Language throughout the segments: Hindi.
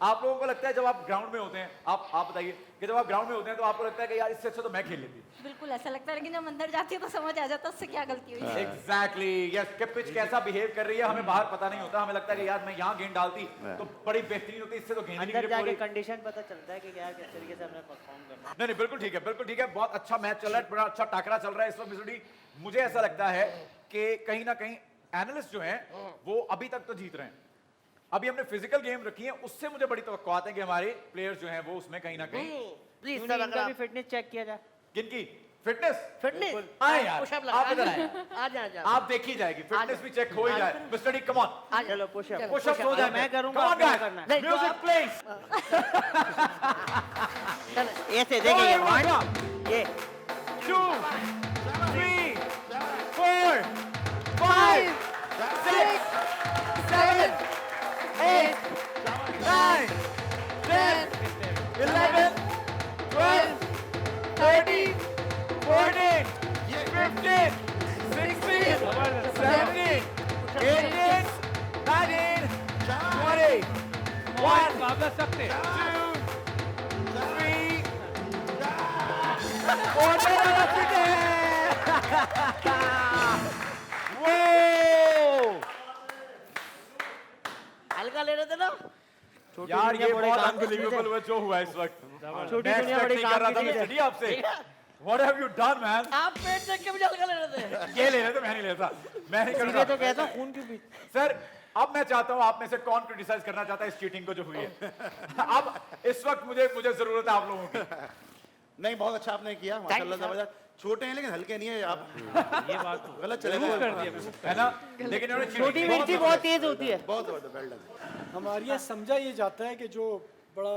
आप लोगों को लगता है जब आप ग्राउंड में होते हैं, आप बताइए कि जब आप ग्राउंड में होते हैं तो आपको लगता है कि यार इससे अच्छा तो मैं खेल लेती। बिल्कुल ऐसा लगता है, लेकिन जब अंदर जाती है तो समझ आ जाता है उससे क्या गलती हुई है। एग्जैक्टली यस, कि पिच कैसा बिहेव कर रही है हमें बाहर पता नहीं होता, हमें लगता है कि यार मैं यहाँ गेंद डालती तो बड़ी बेहतरीन होती, इससे तो गेंद ही नहीं अंदर गिरे जाके पूरी। कंडीशन पता चलता है कि क्या किस तरीके से हमने परफॉर्म करना है। नहीं नहीं बिल्कुल ठीक है, बिल्कुल ठीक है। बहुत अच्छा मैच चल रहा है, बड़ा अच्छा टाकरा चल रहा है इस वक्त मिसडी। मुझे ऐसा लगता है कि कहीं ना कहीं एनालिस्ट जो हैं वो अभी तक तो जीत रहे हैं। अभी हमने फिजिकल गेम रखी है, उससे मुझे बड़ी तवक्कुआत है कि हमारे प्लेयर्स जो हैं वो उसमें कहीं ना कहीं। प्लीज क्यों सर, नहीं अगर इनका भी आप फिटनेस चेक किया जाए। किनकी फिटनेस? फिटनेस हाँ यार, पुशअप आप इधर लगा आए। आ जा आप देखी जाएगी, फिटनेस भी चेक हो ही जाए। मिस्टर डी कम ऑन, चलो पुशअप पुशअप हो जाए। मैं करूंगा, कम ऑन आपको गाइस, करना है। नहीं, तो म्यूजिक आप- प्लीज। ऐसे देखिए ये वन ये 2 3 4 5 6 7 8 9 10 11 12 13 14 15 16 17 18 19 20 1 2 3 हल्का ले रहे थे ना। यार ये बड़े बहुत काम की अनबिलीवेबल चीज़ हुआ जो हुआ इस वक्त। छोटी मैं दुनिया expect बड़ी नहीं कर रहा काम था की मिस्टर डी आपसे। What have you done, man? आप पेट देख के मुझे हल्का ले रहे थे। ये ले रहे थे, मैं नहीं लेता, मैं नहीं कर सीधे तो रहा। कहता हूँ खून क्यों पी सर अब मैं चाहता हूँ आप में से कौन क्रिटिसाइज करना चाहता है इस चीटिंग को जो हुई है। अब इस वक्त मुझे जरूरत है आप लोगों की। नहीं, बहुत अच्छा आपने किया, माशाल्लाह जबरदस्त। छोटे हैं लेकिन हल्के नहीं है आप। ये बात गलत चले गए, है ना? लेकिन इन्होंने cheating छोटी की। मिर्ची बहुत तेज होती है। बहुत वेल डन। हमारे यहाँ समझा ये जाता है कि जो बड़ा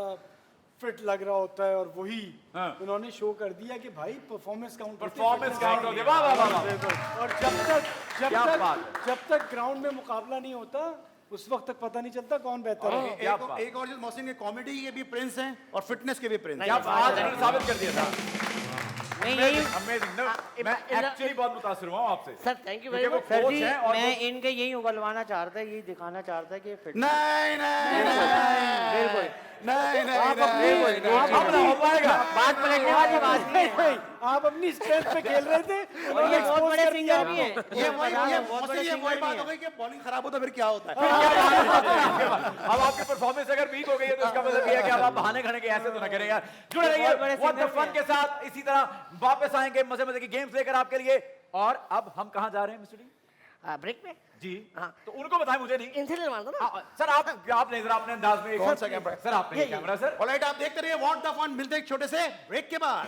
फिट लग रहा होता है और वही हाँ। उन्होंने शो कर दिया कि भाई परफॉर्मेंस काउंट परफॉर्मेंस काउंट हो गया, वाह वाह वाह वाह। और क्या बात है। जब तक ग्राउंड में मुकाबला नहीं होता उस वक्त तक पता नहीं चलता कौन बेहतर है। क्या बात। एक और चीज, मोहसिन के कॉमेडी के भी प्रिंस हैं और फिटनेस के भी प्रिंस क्या हैं। आज उन्होंने साबित कर दिया था। नहीं यही अमेजिंग। मैं एक्चुअली बहुत मुतासिर हुआ हूं आपसे। सर थैंक यू वेरी क्योंकि मच। वो सर कोच जी हैं और मैं इनके यही उगलवाना चाहता है, यही दिखाना चाहता है कि फिट नहीं नहीं बिल्कुल नहीं नहीं आप अपनी अब ना हो पाएगा। बात पलटने वाली बात नहीं है। नहीं, आप अपनी स्ट्रेंथ पे खेल रहे थे और ये बहुत बड़े सिंगर भी हैं। ये बहुत बड़े वही सिंगर भी बात हैं। हो गई कि बॉलिंग खराब हो तो फिर क्या होता है। अब आपकी परफॉर्मेंस अगर वीक हो गई है तो इसका मतलब ये है कि अब आप बहाने खाने के ऐसे तो ना करें यार। जुड़े रहिए बहुत बड़े व्हाट द singer फन भी के साथ। इसी तरह वापस आएंगे मजे मजे की गेम्स लेकर आपके लिए। और अब हम कहां जा रहे हैं मिस्टर डी? ब्रेक में जी हाँ। तो उनको बताएं, मुझे नहीं। इंसिडेंट मार दो ना। सर आप नहीं, जरा अपने अंदाज में। कौन सा कैमरा? सर आपने कैमरा सर। ऑलराइट, आप देखते रहिए व्हाट द फन। मिलते हैं एक छोटे से ब्रेक के बाद।